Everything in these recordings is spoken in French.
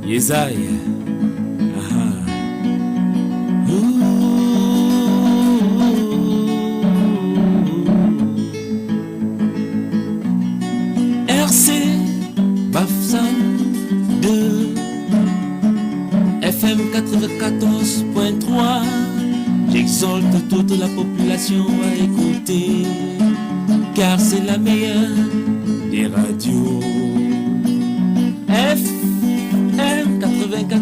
Yesaïe. RC Bafsan 2 FM 94.3. J'exhorte toute la population à écouter, car c'est la meilleure des radios. FM 94.3,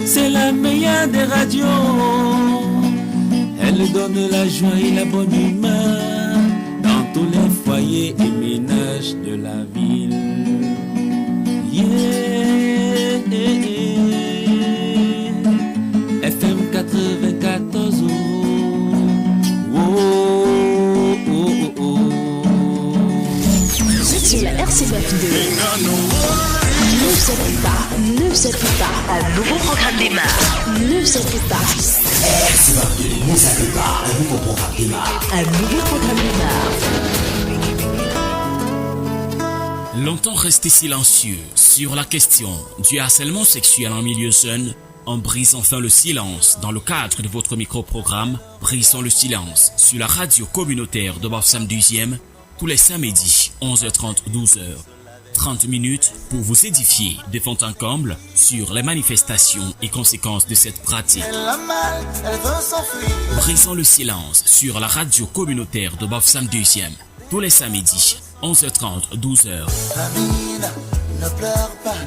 c'est la meilleure des radios. Elle donne la joie et la bonne humeur dans tous les foyers et ménages de la ville. FM 94. Vous êtes sur la RCBF 2. Ne vous inquiétez pas, ne vous inquiétez pas. Un nouveau programme démarre. Ne vous inquiétez pas. RCBF 2, ne vous inquiétez pas. Un nouveau programme démarre. Un nouveau programme démarre. Longtemps resté silencieux sur la question du harcèlement sexuel en milieu jeune, on brise enfin le silence dans le cadre de votre micro-programme Brisons le silence sur la radio communautaire de Bafoussam 12e tous les samedis 11h30 12h. 30 minutes pour vous édifier de fond en comble sur les manifestations et conséquences de cette pratique. Brisons le silence sur la radio communautaire de Bafoussam 12e tous les samedis 11h30 12h. Amina, ne pleure pas,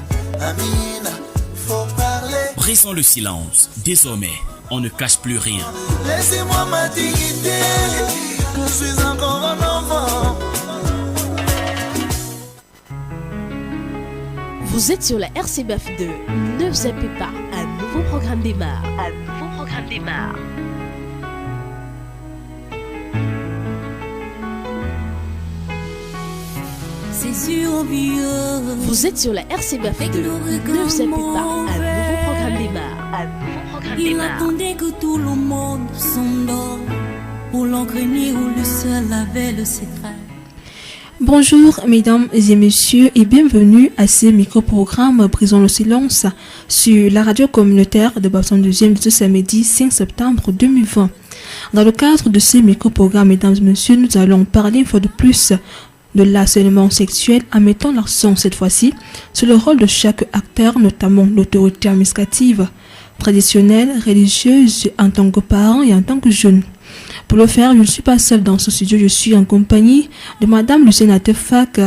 Amina, faut parler. Brisons le silence. Désormais, on ne cache plus rien. Laissez-moi ma dignité, je suis encore un enfant. Vous êtes sur la RCBF 2. Ne vous inquiétez pas, un nouveau programme démarre. Un nouveau programme démarre. Vous êtes sur la RCBF 2. Ne vous inquiétez pas, un nouveau programme démarre. Un nouveau programme Il démarre. attendait que tout le monde s'endort pour l'engrainer où le seul avait le secret. Bonjour mesdames et messieurs et bienvenue à ce micro-programme Brisons le silence sur la radio communautaire de Bafoussam 2e de ce samedi 5 septembre 2020. Dans le cadre de ce micro-programme, mesdames et messieurs, nous allons parler une fois de plus de l'harcèlement sexuel en mettant l'accent cette fois-ci sur le rôle de chaque acteur, notamment l'autorité administrative, traditionnelle, religieuse, en tant que parent et en tant que jeune. Pour le faire, je ne suis pas seule dans ce studio, je suis en compagnie de Madame Lucienne Tefak,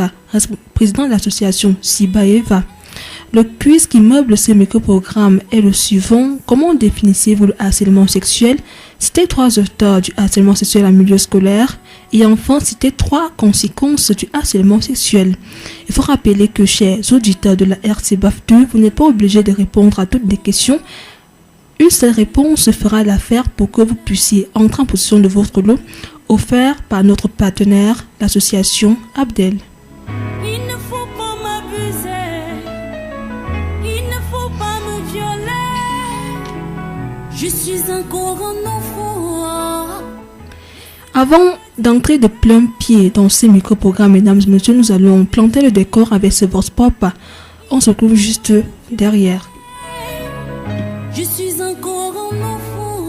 présidente de l'association Sibaeva. Le quiz qui meuble ce micro-programme est le suivant. Comment définissez-vous le harcèlement sexuel? Citez 3 auteurs du harcèlement sexuel en milieu scolaire. Et enfin, citez 3 conséquences du harcèlement sexuel. Il faut rappeler que, chers auditeurs de la RCBF 2, vous n'êtes pas obligés de répondre à toutes les questions. Une seule réponse fera l'affaire pour que vous puissiez entrer en possession de votre lot offert par notre partenaire, l'association Abdel. Il ne faut pas m'abuser, il ne faut pas me violer. Je suis encore un enfant. Avant d'entrer de plein pied dans ce micro-programme, mesdames et messieurs, nous allons planter le décor avec ce vox pop. On se retrouve juste derrière. Je suis encore un enfant.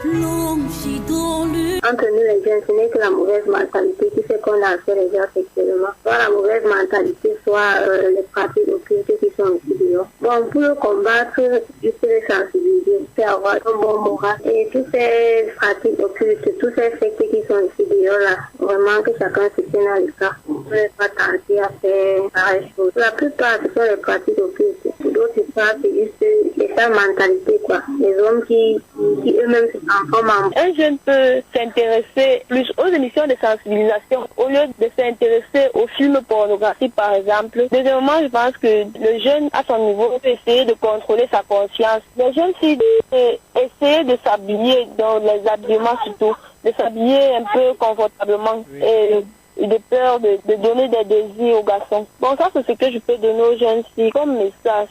Plongé dans le... Entre nous les jeunes, ce n'est que la mauvaise mentalité qui fait qu'on harcèle les gens sexuellement. Soit la mauvaise mentalité, soit les pratiques occultes qui sont ici dehors. Bon, pour le combattre, il faut les sensibiliser, il faut avoir un bon moral. Et toutes ces pratiques occultes, tous ces sectes qui sont ici dehors là, vraiment que chacun se tienne à l'écart. On ne peut pas tenter à faire pareille chose. La plupart, ce sont les pratiques occultes. Pour d'autres pas, c'est juste les sales mentalités, quoi. Les hommes qui eux-mêmes se transforment en... Un jeune peut s'intéresser plus aux émissions de sensibilisation au lieu de s'intéresser aux films pornographiques, par exemple. Deuxièmement, je pense que le jeune, à son niveau, peut essayer de contrôler sa conscience. Les jeunes filles essayer de s'habiller, dans les habillements surtout, de s'habiller un peu confortablement et de peur de donner des désirs aux garçons. Bon, ça, c'est ce que je peux donner aux jeunes filles comme message.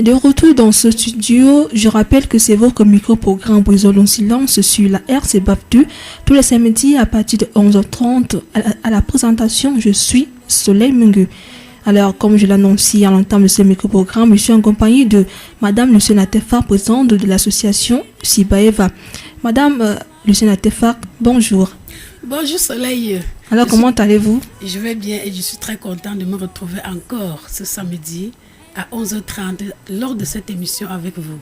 De retour dans ce studio, je rappelle que c'est votre micro-programme Brisons le silence sur la RCBAP2 tous les samedis à partir de 11h30. À la présentation, je suis Soleil Mungu. Alors, comme je l'annonçais à l'entame de ce micro-programme, je suis en compagnie de Madame Luciana Tefar, présidente de l'association Sibaeva. Madame Luciana Tefar, bonjour. Bonjour Soleil. Alors, comment allez-vous? Je vais bien et je suis très contente de me retrouver encore ce samedi à 11h30 lors de cette émission avec vous.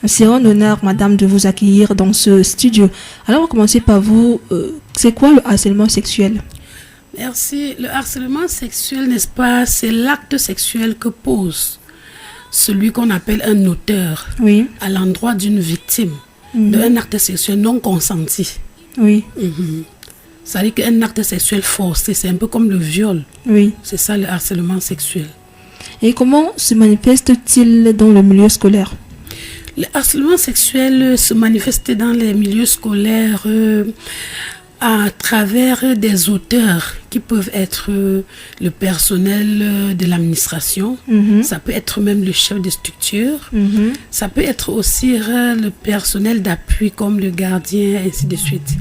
C'est un honneur, madame, de vous accueillir dans ce studio. Alors, on va commencer par vous. C'est quoi le harcèlement sexuel? Merci. Le harcèlement sexuel, n'est-ce pas, c'est l'acte sexuel que pose celui qu'on appelle un auteur à l'endroit d'une victime d'un acte sexuel non consenti. Oui. Ça veut dire qu'un acte sexuel forcé, c'est un peu comme le viol. Oui. C'est ça le harcèlement sexuel. Et comment se manifeste-t-il dans le milieu scolaire? Le harcèlement sexuel se manifeste dans les milieux scolaires à travers des auteurs qui peuvent être le personnel de l'administration, ça peut être même le chef de structure, ça peut être aussi le personnel d'appui comme le gardien, ainsi de suite.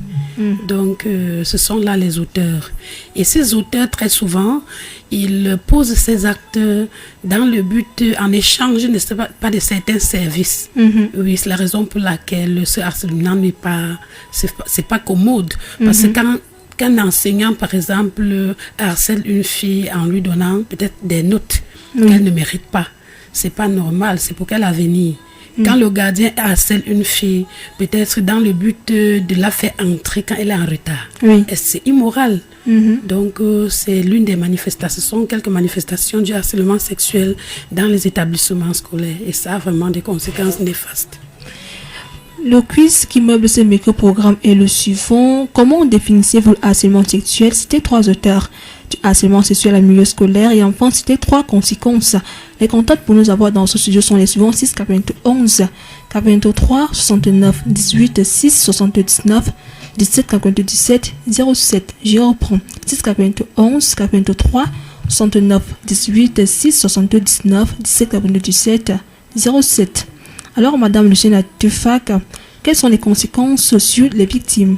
Donc, ce sont là les auteurs. Et ces auteurs, très souvent, ils posent ces actes dans le but, en échange, n'est-ce pas, de certains services. Oui, c'est la raison pour laquelle ce harcèlement n'est pas, c'est pas commode. Parce que quand un enseignant, par exemple, harcèle une fille en lui donnant peut-être des notes qu'elle ne mérite pas, c'est pas normal, c'est pour quel avenir? Quand le gardien harcèle une fille, peut-être dans le but de la faire entrer quand elle est en retard. C'est immoral. Donc, c'est l'une des manifestations. Ce sont quelques manifestations du harcèlement sexuel dans les établissements scolaires. Et ça a vraiment des conséquences néfastes. Le quiz qui meuble ce micro-programme est le suivant. Comment définissez-vous le harcèlement sexuel? C'était 3 auteurs du harcèlement sexuel en milieu scolaire et enfin c'était 3 conséquences. Les contacts pour nous avoir dans ce studio sont les suivants: 6 91 83 69 18 6 79 17 97 07. Je reprends: 6 91 83 69 18 6 79 17 97 07. Alors, Madame Luciana Tefar, quelles sont les conséquences sur les victimes?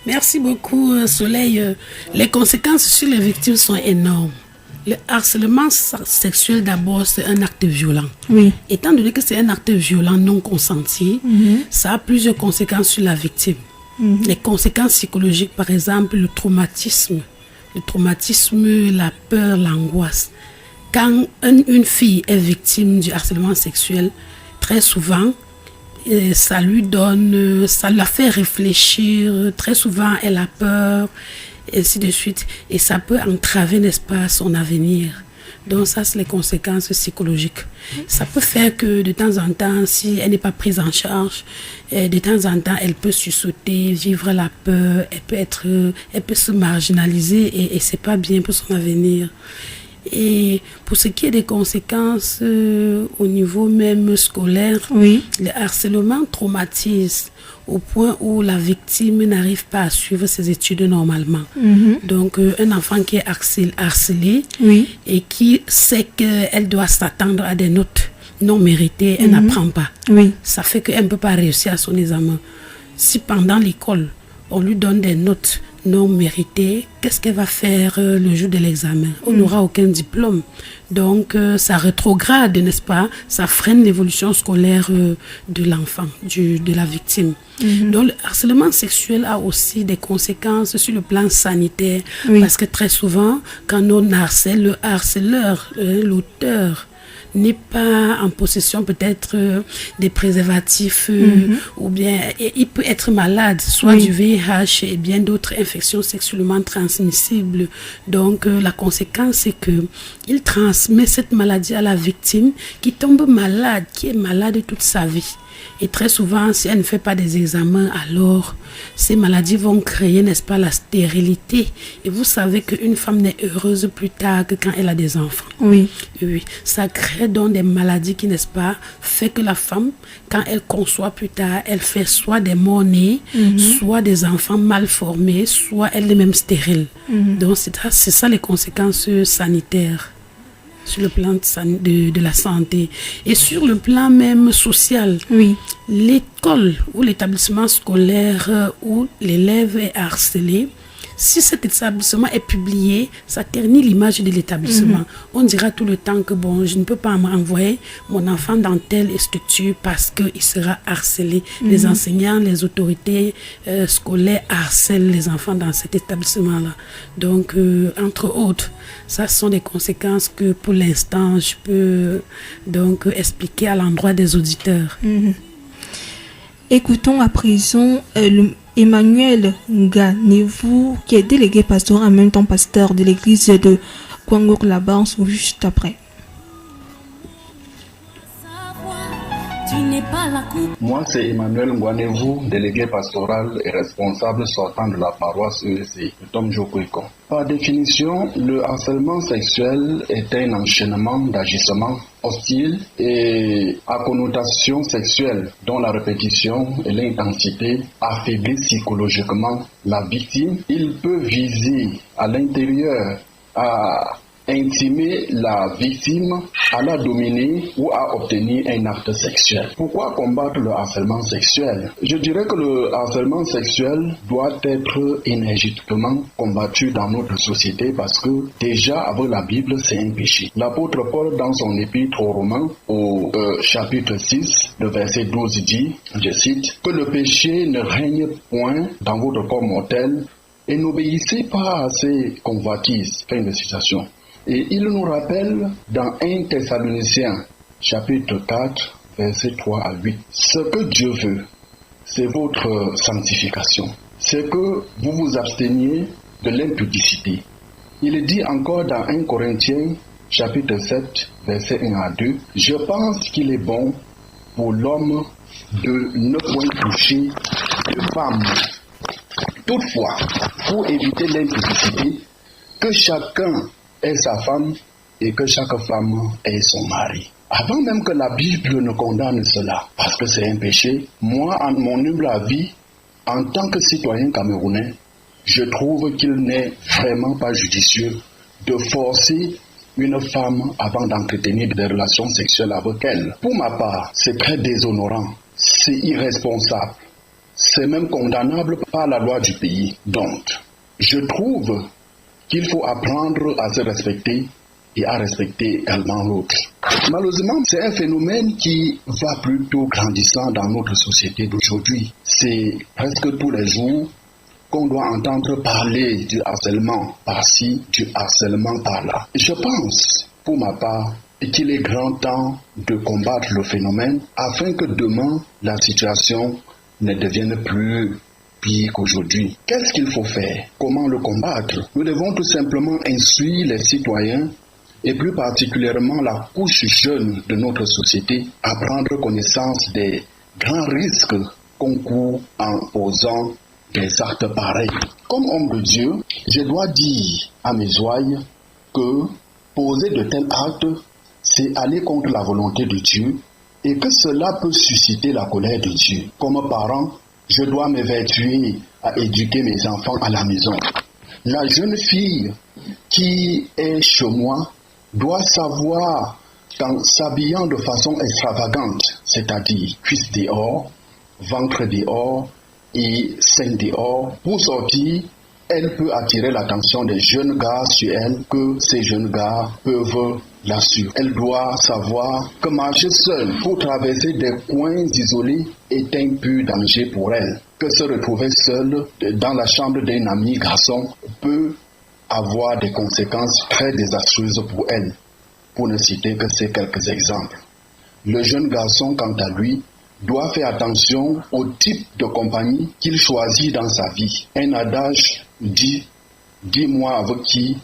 Merci beaucoup, Soleil. Les conséquences sur les victimes sont énormes. Le harcèlement sexuel, d'abord, c'est un acte violent. Étant donné que c'est un acte violent non consenti, ça a plusieurs conséquences sur la victime. Les conséquences psychologiques, par exemple, le traumatisme, la peur, l'angoisse. Quand une fille est victime du harcèlement sexuel, très souvent, ça la fait réfléchir. Très souvent, elle a peur, ainsi de suite. Et ça peut entraver, n'est-ce pas, son avenir. Donc ça, c'est les conséquences psychologiques. Ça peut faire que de temps en temps, si elle n'est pas prise en charge, de temps en temps, elle peut sursauter, vivre la peur, elle peut se marginaliser et c'est pas bien pour son avenir. Et pour ce qui est des conséquences au niveau même scolaire, le harcèlement traumatise au point où la victime n'arrive pas à suivre ses études normalement. Donc, un enfant qui est harcelé et qui sait qu'elle doit s'attendre à des notes non méritées, elle n'apprend pas. Ça fait qu'elle ne peut pas réussir à son examen. Si pendant l'école, on lui donne des notes non méritées, qu'est-ce qu'elle va faire le jour de l'examen? On n'aura aucun diplôme. Donc, ça rétrograde, n'est-ce pas? Ça freine l'évolution scolaire de l'enfant, de la victime. Donc, le harcèlement sexuel a aussi des conséquences sur le plan sanitaire. Parce que très souvent, quand on harcèle, le harceleur, l'auteur, n'est pas en possession peut-être des préservatifs ou bien il peut être malade, soit du VIH et bien d'autres infections sexuellement transmissibles. Donc la conséquence c'est que il transmet cette maladie à la victime qui tombe malade, qui est malade toute sa vie. Et très souvent, si elle ne fait pas des examens, alors ces maladies vont créer, n'est-ce pas, la stérilité. Et vous savez qu'une femme n'est heureuse plus tard que quand elle a des enfants. Ça crée donc des maladies qui, n'est-ce pas, fait que la femme, quand elle conçoit plus tard, elle fait soit des morts-nés, soit des enfants mal formés, soit elle est même stérile. Donc c'est ça les conséquences sanitaires. sur le plan de la santé. Et sur le plan même social, l'école ou l'établissement scolaire où l'élève est harcelé, si cet établissement est publié, ça ternit l'image de l'établissement. On dira tout le temps que bon, je ne peux pas m'envoyer mon enfant dans telle structure parce qu'il sera harcelé. Les enseignants, les autorités scolaires harcèlent les enfants dans cet établissement-là. Donc, entre autres, ça sont des conséquences que pour l'instant, je peux donc expliquer à l'endroit des auditeurs. Écoutons à présent Emmanuel Nganevou, qui est délégué pastoral en même temps pasteur de l'église de Kwangour-Laban, juste après. Moi, c'est Emmanuel Nganevou, délégué pastoral et responsable sortant de la paroisse EEC, de Tom Jokweko. Par définition, le harcèlement sexuel est un enchaînement d'agissements hostiles et à connotation sexuelle dont la répétition et l'intensité affaiblissent psychologiquement la victime. Il peut viser à l'intérieur à intimer la victime, à la dominer ou à obtenir un acte sexuel. Pourquoi combattre le harcèlement sexuel? Je dirais que le harcèlement sexuel doit être énergiquement combattu dans notre société parce que déjà avec la Bible c'est un péché. L'apôtre Paul dans son épître aux Romains au chapitre 6, le verset 12 dit, je cite, que le péché ne règne point dans votre corps mortel et n'obéissez pas à ses convoitises. Fin de citation. Et il nous rappelle dans 1 Thessaloniciens, chapitre 4, versets 3 à 8, ce que Dieu veut, c'est votre sanctification. C'est que vous vous absteniez de l'impudicité. Il est dit encore dans 1 Corinthiens, chapitre 7, versets 1 à 2, je pense qu'il est bon pour l'homme de ne point toucher de femme. Toutefois, pour éviter l'impudicité, que chacun ait sa femme et que chaque femme ait son mari. Avant même que la Bible ne condamne cela, parce que c'est un péché, moi, en mon humble avis, en tant que citoyen camerounais, je trouve qu'il n'est vraiment pas judicieux de forcer une femme avant d'entretenir des relations sexuelles avec elle. Pour ma part, c'est très déshonorant, c'est irresponsable, c'est même condamnable par la loi du pays. Donc, je trouve qu'il faut apprendre à se respecter et à respecter également l'autre. Malheureusement, c'est un phénomène qui va plutôt grandissant dans notre société d'aujourd'hui. C'est presque tous les jours qu'on doit entendre parler du harcèlement par-ci, du harcèlement par-là. Je pense, pour ma part, qu'il est grand temps de combattre le phénomène afin que demain, la situation ne devienne plus pire qu'aujourd'hui. Qu'est-ce qu'il faut faire? Comment le combattre? Nous devons tout simplement instruire les citoyens et plus particulièrement la couche jeune de notre société à prendre connaissance des grands risques qu'on court en posant des actes pareils. Comme homme de Dieu, je dois dire à mes ouailles que poser de tels actes, c'est aller contre la volonté de Dieu et que cela peut susciter la colère de Dieu. Comme parent, je dois m'évertuer à éduquer mes enfants à la maison. La jeune fille qui est chez moi doit savoir qu'en s'habillant de façon extravagante, c'est-à-dire cuisses dehors, ventre dehors et seins dehors, pour sortir, elle peut attirer l'attention des jeunes gars sur elle, que ces jeunes gars peuvent la suivre. Elle doit savoir que marcher seule pour traverser des coins isolés est un pur danger pour elle. Que se retrouver seule dans la chambre d'un ami garçon peut avoir des conséquences très désastreuses pour elle, pour ne citer que ces quelques exemples. Le jeune garçon, quant à lui, doit faire attention au type de compagnie qu'il choisit dans sa vie. Un adage dit « Dis-moi avec qui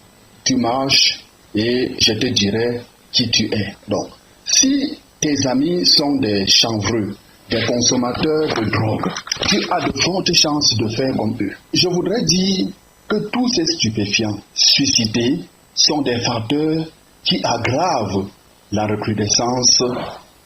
tu marches et je te dirai qui tu es ». Donc, si tes amis sont des chanvreux, des consommateurs de drogue, tu as de fortes chances de faire comme eux. Je voudrais dire que tous ces stupéfiants suscités sont des facteurs qui aggravent la recrudescence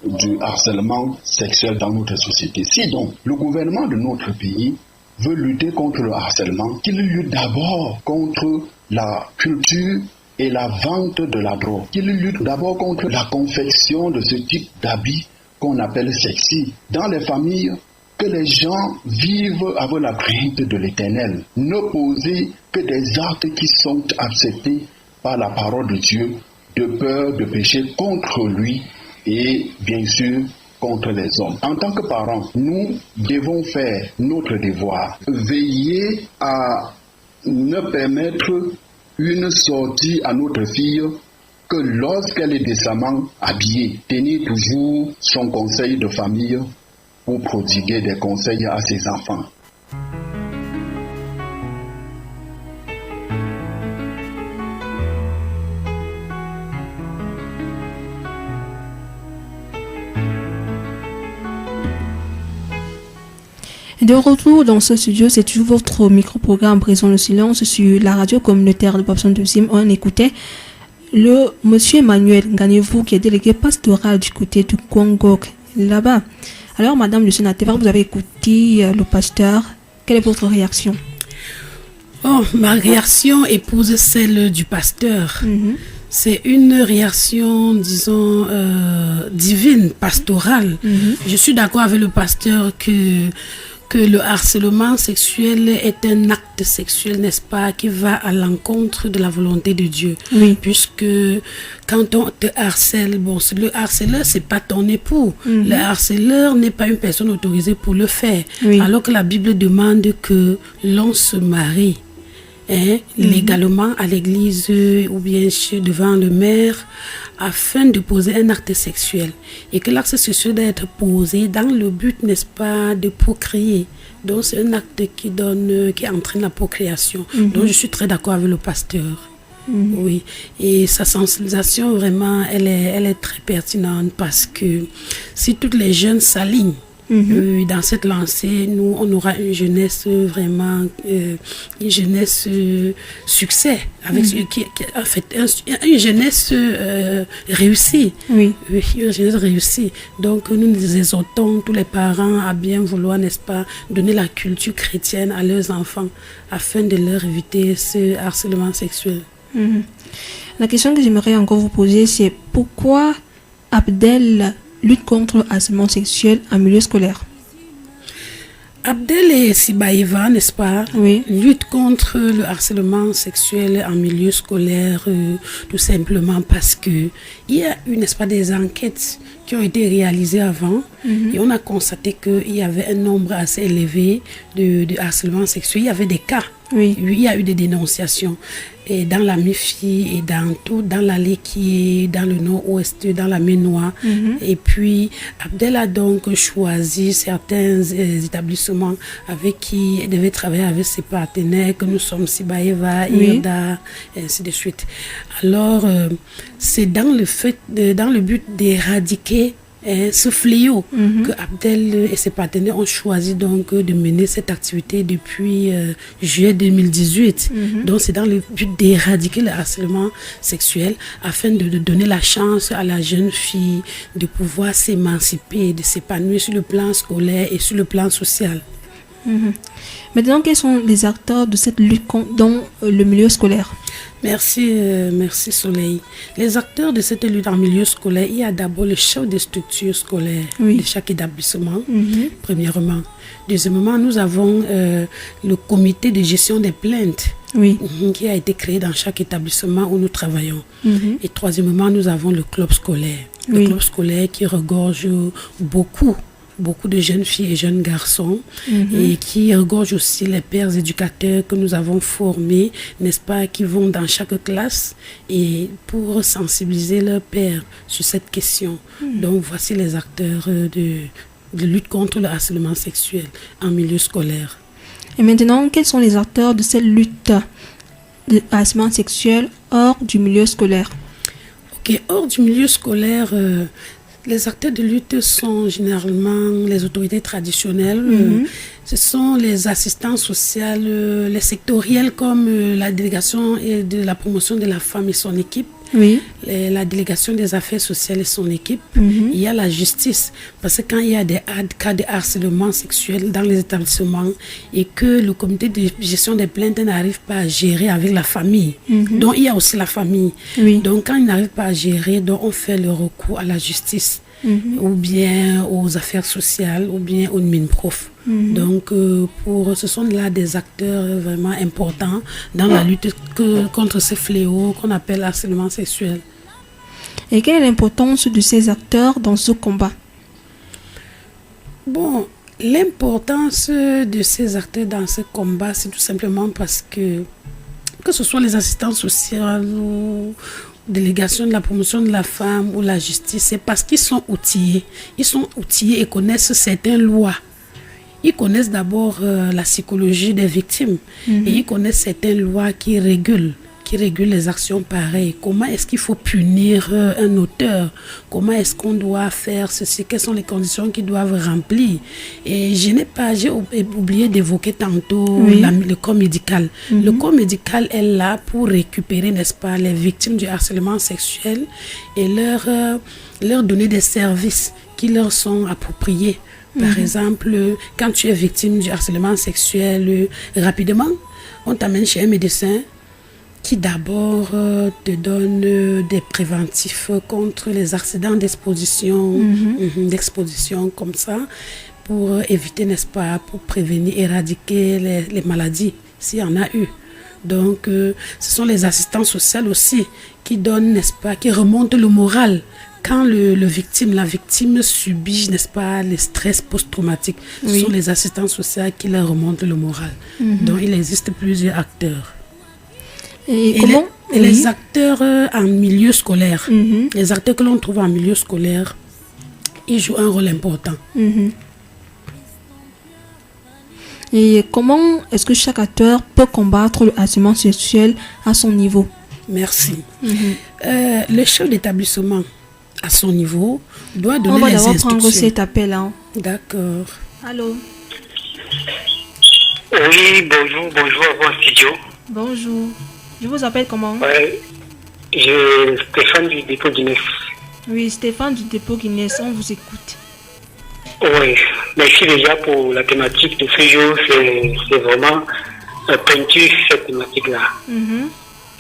du harcèlement sexuel dans notre société. Si donc le gouvernement de notre pays veut lutter contre le harcèlement, qu'il lutte d'abord contre la culture et la vente de la drogue. Qu'il lutte d'abord contre la confection de ce type d'habits qu'on appelle sexy dans les familles, que les gens vivent avec la crainte de l'Éternel. Ne poser que des actes qui sont acceptés par la parole de Dieu, de peur de pécher contre lui et bien sûr contre les hommes. En tant que parents, nous devons faire notre devoir, veiller à ne permettre une sortie à notre fille que lorsqu'elle est décemment habillée, tenir toujours son conseil de famille pour prodiguer des conseils à ses enfants. De retour dans ce studio, c'est toujours votre micro-programme Brisons le silence sur la radio communautaire de Babson 2e. On écoutait le monsieur Emmanuel Gagnevou qui est délégué pastoral du côté du Congo là-bas. Alors madame Lucienne Ateva, vous avez écouté le pasteur. Quelle est votre réaction? Ma réaction épouse celle du pasteur. C'est une réaction, disons, divine, pastorale. Je suis d'accord avec le pasteur que le harcèlement sexuel est un acte sexuel, n'est-ce pas, qui va à l'encontre de la volonté de Dieu. Oui. Puisque quand on te harcèle, le harceleur, c'est pas ton époux. Le harceleur n'est pas une personne autorisée pour le faire. Oui. Alors que la Bible demande que l'on se marie. Légalement à l'église ou bien devant le maire afin de poser un acte sexuel et que l'acte sexuel doit être posé dans le but, n'est-ce pas, de procréer. Donc c'est un acte qui entraîne la procréation. Donc je suis très d'accord avec le pasteur. Oui, et sa sensibilisation vraiment elle est très pertinente parce que si toutes les jeunes s'alignent dans cette lancée, nous on aura une jeunesse vraiment une jeunesse succès avec en fait une jeunesse réussie. Oui, une jeunesse réussie. Donc nous exhortons tous les parents à bien vouloir, n'est-ce pas, donner la culture chrétienne à leurs enfants afin de leur éviter ce harcèlement sexuel. La question que j'aimerais encore vous poser, c'est pourquoi Abdel lutte contre le harcèlement sexuel en milieu scolaire? Abdel et Sibaïva, n'est-ce pas, luttent contre le harcèlement sexuel en milieu scolaire tout simplement parce que il y a eu, n'est-ce pas, des enquêtes qui ont été réalisées avant et on a constaté qu'il y avait un nombre assez élevé de harcèlement sexuel. Il y avait des cas. Oui, il y a eu des dénonciations et dans la MIFI et dans l'allée qui est dans le nord-ouest, dans la Ménois. Et puis Abdel a donc choisi certains établissements avec qui il devait travailler avec ses partenaires, que nous sommes Sibaïva, Irda, et ainsi de suite. Alors c'est dans le but d'éradiquer ce fléau que Abdel et ses partenaires ont choisi donc de mener cette activité depuis juillet 2018. Donc c'est dans le but d'éradiquer le harcèlement sexuel afin de donner la chance à la jeune fille de pouvoir s'émanciper, de s'épanouir sur le plan scolaire et sur le plan social. Maintenant, quels sont les acteurs de cette lutte dans le milieu scolaire? Merci Soleil. Les acteurs de cette lutte en milieu scolaire, il y a d'abord le chef des structures scolaires de chaque établissement, premièrement. Deuxièmement, nous avons le comité de gestion des plaintes qui a été créé dans chaque établissement où nous travaillons. Et troisièmement, nous avons le club scolaire. Le club scolaire qui regorge beaucoup de jeunes filles et jeunes garçons et qui regorge aussi les pères éducateurs que nous avons formés, n'est-ce pas, qui vont dans chaque classe et pour sensibiliser leurs pères sur cette question. Donc voici les acteurs de lutte contre le harcèlement sexuel en milieu scolaire. Et maintenant, quels sont les acteurs de cette lutte de harcèlement sexuel hors du milieu scolaire? Ok, hors du milieu scolaire, les acteurs de lutte sont généralement les autorités traditionnelles. Ce sont les assistants sociaux, les sectoriels comme la délégation et de la promotion de la femme et son équipe. Oui. La délégation des affaires sociales et son équipe. Il y a la justice. Parce que quand il y a des cas de harcèlement sexuel dans les établissements et que le comité de gestion des plaintes n'arrive pas à gérer avec la famille, donc il y a aussi la famille. Oui. Donc quand il n'arrive pas à gérer, donc on fait le recours à la justice. Ou bien aux affaires sociales, ou bien au MINPROF. Donc, ce sont là des acteurs vraiment importants dans la lutte contre ces fléaux qu'on appelle harcèlement sexuel. Et quelle est l'importance de ces acteurs dans ce combat? Bon, l'importance de ces acteurs dans ce combat, c'est tout simplement parce que ce soit les assistants sociaux ou délégation de la promotion de la femme ou la justice, c'est parce qu'ils sont outillés. Ils sont outillés et connaissent certaines lois. Ils connaissent d'abord la psychologie des victimes et ils connaissent certaines lois qui régulent les actions pareilles. Comment est-ce qu'il faut punir un auteur? Comment est-ce qu'on doit faire ceci? Quelles sont les conditions qu'ils doivent remplir? Et j'ai oublié d'évoquer tantôt le corps médical. Le corps médical est là pour récupérer, n'est-ce pas, les victimes du harcèlement sexuel et leur donner des services qui leur sont appropriés. Par exemple, quand tu es victime du harcèlement sexuel, rapidement, on t'amène chez un médecin qui d'abord te donne des préventifs contre les accidents d'exposition, comme ça, pour éviter, n'est-ce pas, pour prévenir, éradiquer les maladies, s'il y en a eu. Donc, ce sont les assistants sociaux aussi qui donnent, n'est-ce pas, qui remontent le moral. Quand la victime subit, n'est-ce pas, les stress post-traumatiques, ce sont les assistants sociaux qui leur remontent le moral. Donc, il existe plusieurs acteurs. Et les acteurs en milieu scolaire, les acteurs que l'on trouve en milieu scolaire, ils jouent un rôle important. Et comment est-ce que chaque acteur peut combattre le harcèlement sexuel à son niveau? Merci. Le chef d'établissement, à son niveau, doit donner les instructions. On va d'abord prendre cet appel. D'accord. Allô? Oui, bonjour à vous, studio. Bonjour. Je vous appelle comment? Je Stéphane du dépôt Guinness. Oui, Stéphane du dépôt Guinness, on vous écoute. Oui, merci déjà pour la thématique de ce jour. C'est vraiment pointu cette thématique-là.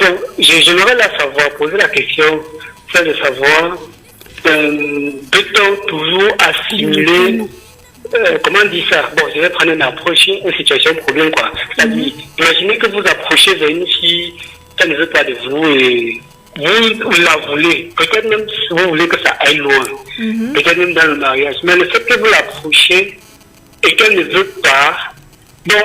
Donc, j'aimerais poser la question, c'est de savoir, peut-on toujours assimiler, comment dire ça? Bon, je vais prendre une approche, une situation problème, quoi. C'est-à-dire, imaginez que vous approchez vers une fille, ça ne veut pas de vous et vous la voulez. Peut-être même si vous voulez que ça aille loin. Peut-être même dans le mariage. Mais le fait que vous l'approchez et qu'elle ne veut pas, bon,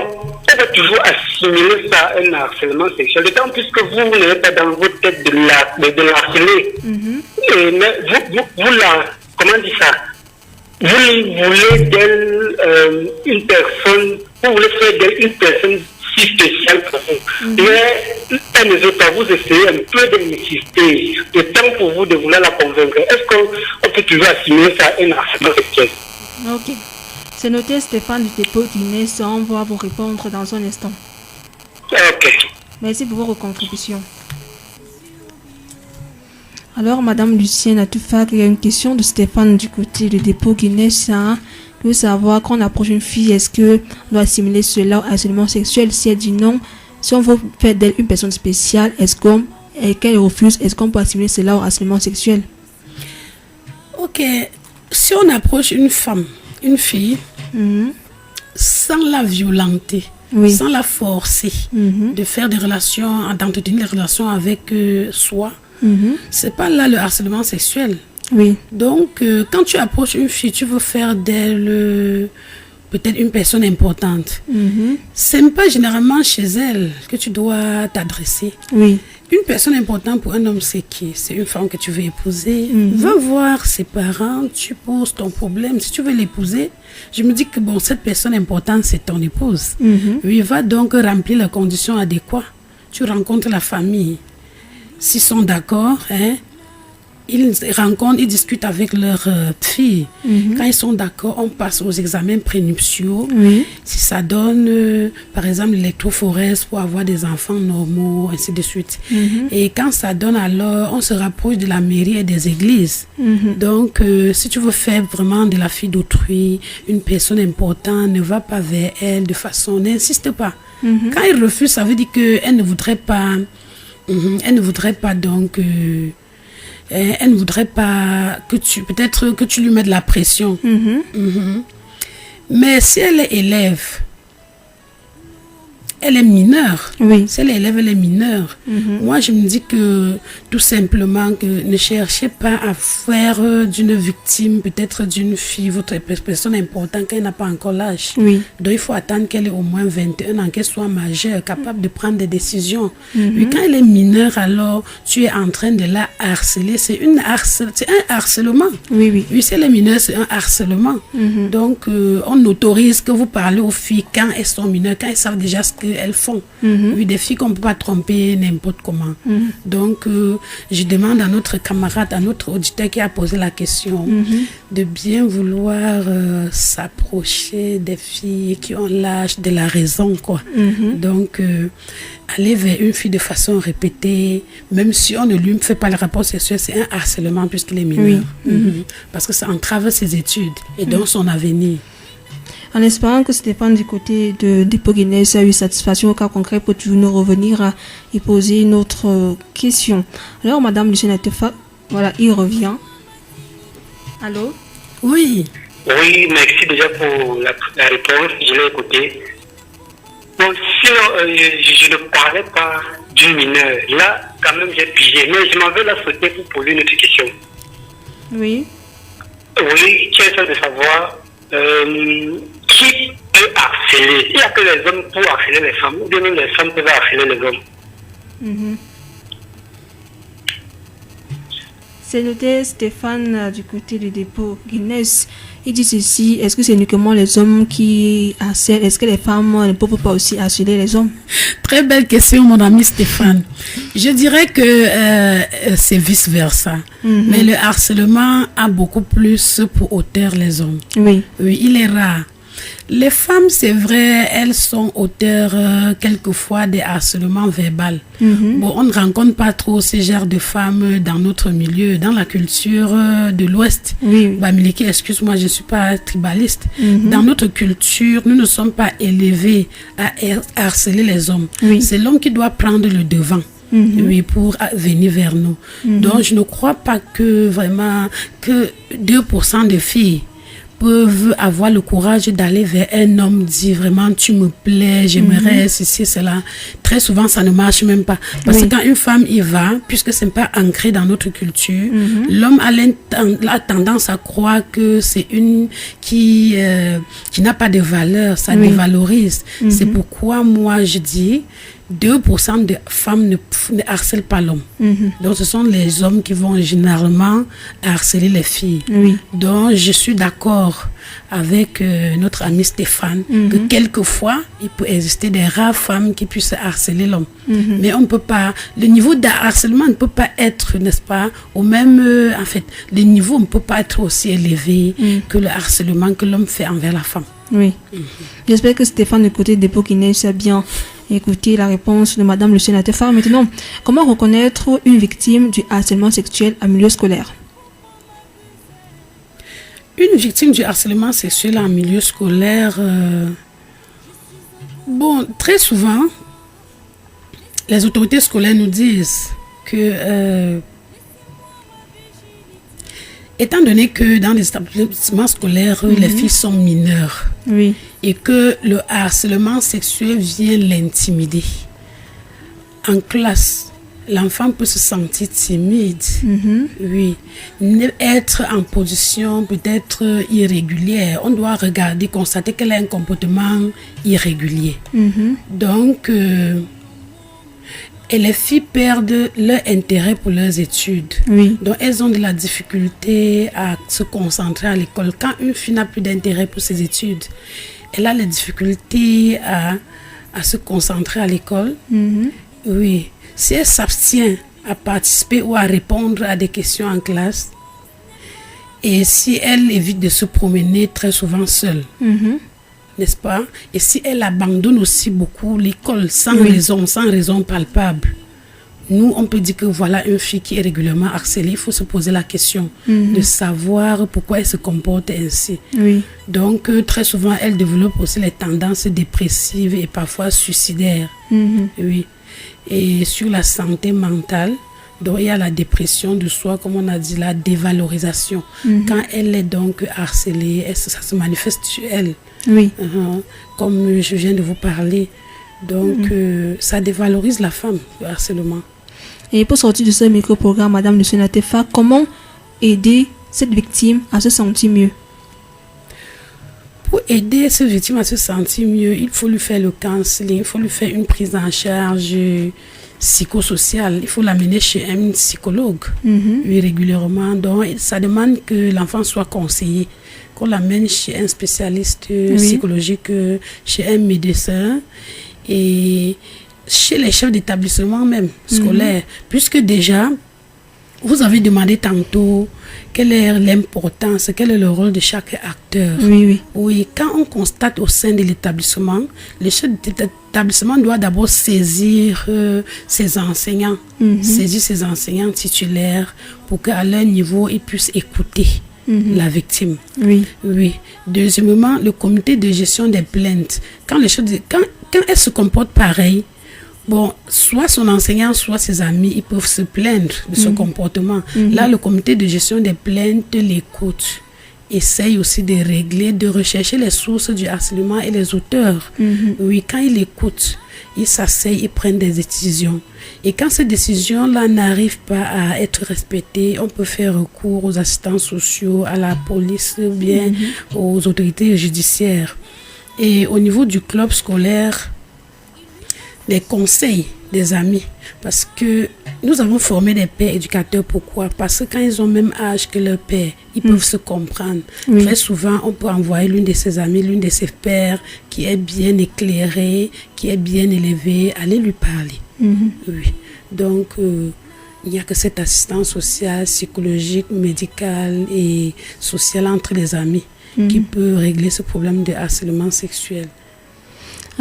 elle va toujours assimiler ça à un harcèlement sexuel. D'autant plus que vous n'êtes pas dans votre tête de l'harceler. Et mais vous la, comment dire ça? Vous voulez d'elle une personne, vous voulez faire d'elle une personne si spéciale pour vous. Mais elle ne veut pas, vous essayez un peu d'insister. Le temps pour vous de vouloir la convaincre. Est-ce qu'on peut toujours assimiler ça à un harcèlement sexuel? Ok. C'est noté, Stéphane du dépôt Guinness. On va vous répondre dans un instant. Ok. Merci pour vos contributions. Alors, Madame Lucienne Atoufak, il y a une question de Stéphane du côté du dépôt Guinness. Il veut savoir quand on approche une fille, est-ce qu'on doit assimiler cela au harcèlement sexuel? Si elle dit non, si on veut faire d'elle une personne spéciale, et qu'elle refuse, est-ce qu'on peut assimiler cela au harcèlement sexuel? Ok. Si on approche une femme, une fille, sans la violenter, sans la forcer de faire des relations, d'entretenir des relations avec soi, c'est pas là le harcèlement sexuel. Donc, quand tu approches une fille, tu veux faire d'elle peut-être une personne importante. C'est pas généralement chez elle que tu dois t'adresser. Une personne importante pour un homme, c'est qui? C'est une femme que tu veux épouser. Va voir ses parents, tu poses ton problème. Si tu veux l'épouser, je me dis que bon, cette personne importante, c'est ton épouse. Oui, va donc remplir les conditions adéquates. Tu rencontres la famille. S'ils sont d'accord, ils rencontrent, ils discutent avec leurs filles. Quand ils sont d'accord, on passe aux examens prénuptiaux. Si ça donne, par exemple, l'électrophorèse pour avoir des enfants normaux, ainsi de suite. Et quand ça donne, alors, on se rapproche de la mairie et des églises. Donc, si tu veux faire vraiment de la fille d'autrui une personne importante, ne va pas vers elle de façon, n'insiste pas. Quand il refuse, ça veut dire qu'elle ne voudrait pas, elle ne voudrait pas donc, elle ne voudrait pas que peut-être que tu lui mettes de la pression. Mais si elle est élève, elle est mineure. Si elle est élève, elle est mineure. Moi, je me dis que tout simplement, que ne cherchez pas à faire d'une victime, peut-être d'une fille, votre personne importante, qu'elle n'a pas encore l'âge. Donc, il faut attendre qu'elle ait au moins 21 ans, qu'elle soit majeure, capable de prendre des décisions. Puis quand elle est mineure, alors, tu es en train de la harceler. C'est un harcèlement. Oui, si elle est mineure, c'est un harcèlement. Donc, on autorise que vous parlez aux filles quand elles sont mineures, quand elles savent déjà ce qu'elles font. Oui, des filles qu'on ne peut pas tromper n'importe comment. Donc, je demande à notre camarade, à notre auditeur qui a posé la question, de bien vouloir s'approcher des filles qui ont l'âge de la raison, quoi. Donc, aller vers une fille de façon répétée, même si on ne lui fait pas le rapport sexuel, c'est un harcèlement puisqu'il est mineur. Parce que ça entrave ses études et donc son avenir. En espérant que Stéphane du côté de Guinness a eu satisfaction au cas concret pour toujours nous revenir et poser une autre question. Alors, Madame Lucienne Atefa, voilà, il revient. Allô? Oui. Oui, merci déjà pour la réponse, je l'ai écoutée. Bon, sinon, je ne parlais pas d'une mineure. Là, quand même, j'ai pigé, mais je m'en vais la sauter pour poser une autre question. Oui. Oui, qui est celle de savoir qui peut harceler. Il n'y a que les hommes pour harceler les femmes, ou bien même les femmes peuvent harceler les hommes. C'est noté Stéphane du côté du dépôt Guinness. Il dit ceci, est-ce que c'est uniquement les hommes qui harcèlent? Est-ce que les femmes ne peuvent pas aussi harceler les hommes? Très belle question, mon ami Stéphane. Je dirais que c'est vice-versa. Mais le harcèlement a beaucoup plus pour auteur les hommes. Oui, il est rare. Les femmes, c'est vrai, elles sont auteurs quelquefois des harcèlements verbaux. Bon, on ne rencontre pas trop ces genres de femmes dans notre milieu, dans la culture de l'Ouest. Bamileke, excuse-moi, je ne suis pas tribaliste. Dans notre culture, nous ne sommes pas élevés à harceler les hommes. C'est l'homme qui doit prendre le devant. Pour venir vers nous. Donc, je ne crois pas que vraiment que 2% de filles peuvent avoir le courage d'aller vers un homme, dire vraiment tu me plais, j'aimerais ceci, cela. Très souvent ça ne marche même pas parce que quand une femme y va, puisque c'est pas ancré dans notre culture, l'homme a tendance à croire que c'est une qui n'a pas de valeur, ça dévalorise. C'est pourquoi moi je dis 2% de femmes ne harcèlent pas l'homme. Donc, ce sont les hommes qui vont généralement harceler les filles. Donc, je suis d'accord avec notre ami Stéphane que quelquefois, il peut exister des rares femmes qui puissent harceler l'homme. Mais on ne peut pas... Le niveau de harcèlement ne peut pas être, n'est-ce pas, au même... en fait, le niveau ne peut pas être aussi élevé que le harcèlement que l'homme fait envers la femme. J'espère que Stéphane, de côté des Guinness, a bien écouté la réponse de Madame Lucienne Atefa. Maintenant, comment reconnaître une victime du harcèlement sexuel en milieu scolaire? Une victime du harcèlement sexuel en milieu scolaire, bon, très souvent, les autorités scolaires nous disent que étant donné que dans les établissements scolaires, les filles sont mineures et que le harcèlement sexuel vient l'intimider, en classe, l'enfant peut se sentir timide, être en position peut-être irrégulière. On doit regarder, constater qu'elle a un comportement irrégulier. Donc, et les filles perdent leur intérêt pour leurs études. Donc, elles ont de la difficulté à se concentrer à l'école. Quand une fille n'a plus d'intérêt pour ses études, elle a la difficulté à se concentrer à l'école. Si elle s'abstient à participer ou à répondre à des questions en classe. Et si elle évite de se promener très souvent seule, n'est-ce pas? Et si elle abandonne aussi beaucoup l'école sans raison palpable, nous, on peut dire que voilà une fille qui est régulièrement harcelée. Il faut se poser la question de savoir pourquoi elle se comporte ainsi. Donc, très souvent, elle développe aussi les tendances dépressives et parfois suicidaires. Oui. Et sur la santé mentale, donc il y a la dépression de soi, comme on a dit, la dévalorisation. Quand elle est donc harcelée, ça se manifeste sur elle. Comme je viens de vous parler. Donc, ça dévalorise la femme, le harcèlement. Et pour sortir de ce micro-programme, Madame Lucienne Atefa, comment aider cette victime à se sentir mieux? Pour aider cette victime à se sentir mieux, il faut lui faire le counseling, il faut lui faire une prise en charge psychosociale. Il faut l'amener chez un psychologue régulièrement. Donc, ça demande que l'enfant soit conseillé, qu'on l'amène chez un spécialiste psychologique, chez un médecin et chez les chefs d'établissement même scolaire. Puisque déjà, vous avez demandé tantôt quelle est l'importance, quel est le rôle de chaque acteur. Oui, quand on constate au sein de l'établissement, le chef d'établissement doit d'abord saisir ses enseignants, saisir ses enseignants titulaires pour qu'à leur niveau, ils puissent écouter la victime. Deuxièmement, le comité de gestion des plaintes. Quand elle se comporte pareil, bon, soit son enseignant, soit ses amis, ils peuvent se plaindre de son comportement. Là, le comité de gestion des plaintes l'écoute. Essaye aussi de régler, de rechercher les sources du harcèlement et les auteurs. Oui, quand il écoute, il s'asseye, il prend des décisions. Et quand ces décisions-là n'arrivent pas à être respectées, on peut faire recours aux assistants sociaux, à la police ou bien aux autorités judiciaires. Et au niveau du club scolaire, des conseils des amis, parce que nous avons formé des pères éducateurs. Pourquoi? Parce que quand ils ont le même âge que leur père, ils peuvent se comprendre. Très souvent, on peut envoyer l'une de ses amies, l'une de ses pères qui est bien éclairée, qui est bien élevée, aller lui parler. Oui. Donc, il n'y a que cette assistance sociale, psychologique, médicale et sociale entre les amis qui peut régler ce problème de harcèlement sexuel.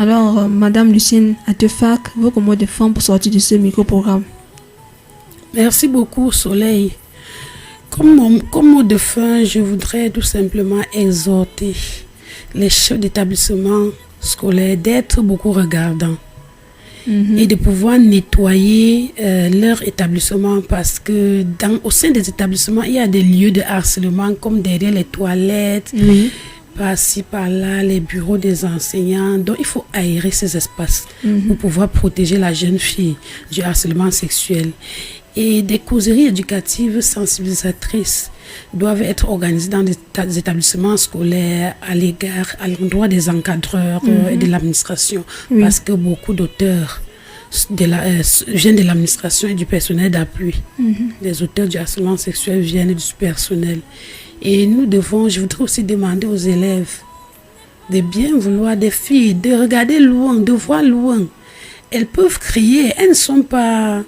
Alors, Madame Lucienne Atefa, vos mots de fin pour sortir de ce micro-programme? Merci beaucoup, Soleil. Comme mot de fin, je voudrais tout simplement exhorter les chefs d'établissement scolaire d'être beaucoup regardants et de pouvoir nettoyer leur établissement, parce que au sein des établissements, il y a des lieux de harcèlement comme derrière les toilettes, par-ci, par-là, les bureaux des enseignants. Donc, il faut aérer ces espaces pour pouvoir protéger la jeune fille du harcèlement sexuel. Et des causeries éducatives sensibilisatrices doivent être organisées dans des établissements scolaires à l'endroit des encadreurs et de l'administration. Parce que beaucoup d'auteurs viennent de l'administration et du personnel d'appui. Les auteurs du harcèlement sexuel viennent du personnel. Et je voudrais aussi demander aux élèves de bien vouloir des filles, de regarder loin, de voir loin. Elles peuvent crier, elles ne sont pas...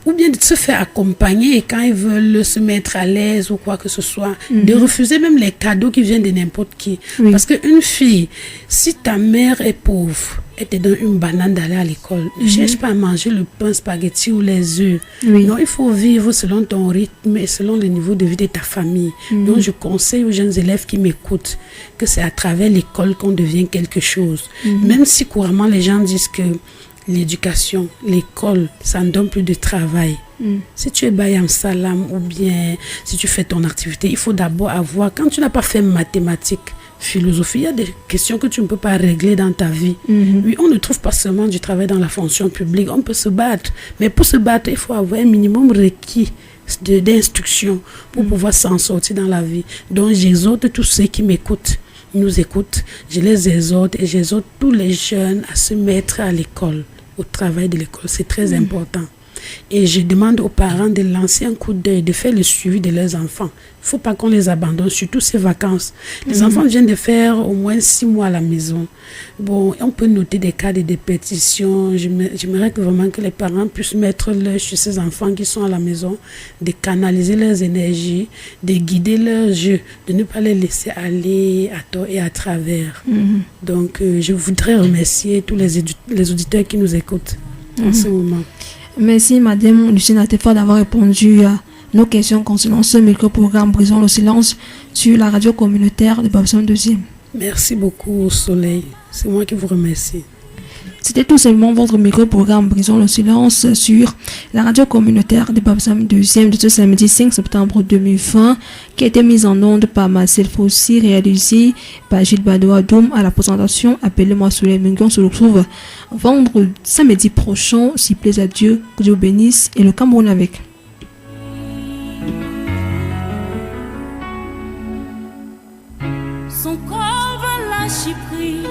Ou bien de se faire accompagner quand ils veulent se mettre à l'aise ou quoi que ce soit. De refuser même les cadeaux qui viennent de n'importe qui. Parce qu'une fille, si ta mère est pauvre, elle te donne une banane d'aller à l'école. Ne cherche pas à manger le pain spaghetti ou les œufs. Non, il faut vivre selon ton rythme et selon le niveau de vie de ta famille. Donc, je conseille aux jeunes élèves qui m'écoutent que c'est à travers l'école qu'on devient quelque chose. Même si couramment les gens disent que l'éducation, l'école, ça ne donne plus de travail. Si tu es Bayam Salam ou bien si tu fais ton activité, il faut d'abord avoir, quand tu n'as pas fait mathématiques, philosophie, il y a des questions que tu ne peux pas régler dans ta vie. Oui, on ne trouve pas seulement du travail dans la fonction publique, on peut se battre. Mais pour se battre, il faut avoir un minimum requis d'instruction pour pouvoir s'en sortir dans la vie. Donc j'exhorte tous ceux qui m'écoutent, nous écoutent, je les exhorte et j'exhorte tous les jeunes à se mettre à l'école, au travail de l'école. C'est très important. Et je demande aux parents de lancer un coup d'œil, de faire le suivi de leurs enfants. Il ne faut pas qu'on les abandonne, surtout ces vacances. Les enfants viennent de faire au moins 6 mois à la maison. Bon, on peut noter des cas de pétitions. J'aimerais vraiment que les parents puissent mettre l'œil sur ces enfants qui sont à la maison, de canaliser leurs énergies, de guider leurs jeux, de ne pas les laisser aller à tort et à travers. Donc, je voudrais remercier tous les auditeurs qui nous écoutent en ce moment. Merci, Madame Lucienne Atefa, d'avoir répondu à nos questions concernant ce micro-programme Brisons le silence sur la radio communautaire de Babson 2e. Merci beaucoup, Soleil. C'est moi qui vous remercie. C'était tout simplement votre micro-programme Brisons le silence sur la radio communautaire de Babson 2e de ce samedi 5 septembre 2020 qui a été mise en onde par Marcel Fossi, réalisé par Gilles Badoa-Doum à la présentation. Appelez-moi Soleil Mengon. On se retrouve samedi prochain, s'il plaît à Dieu, que Dieu bénisse et le Cameroun avec. Son corps va la Chyprie.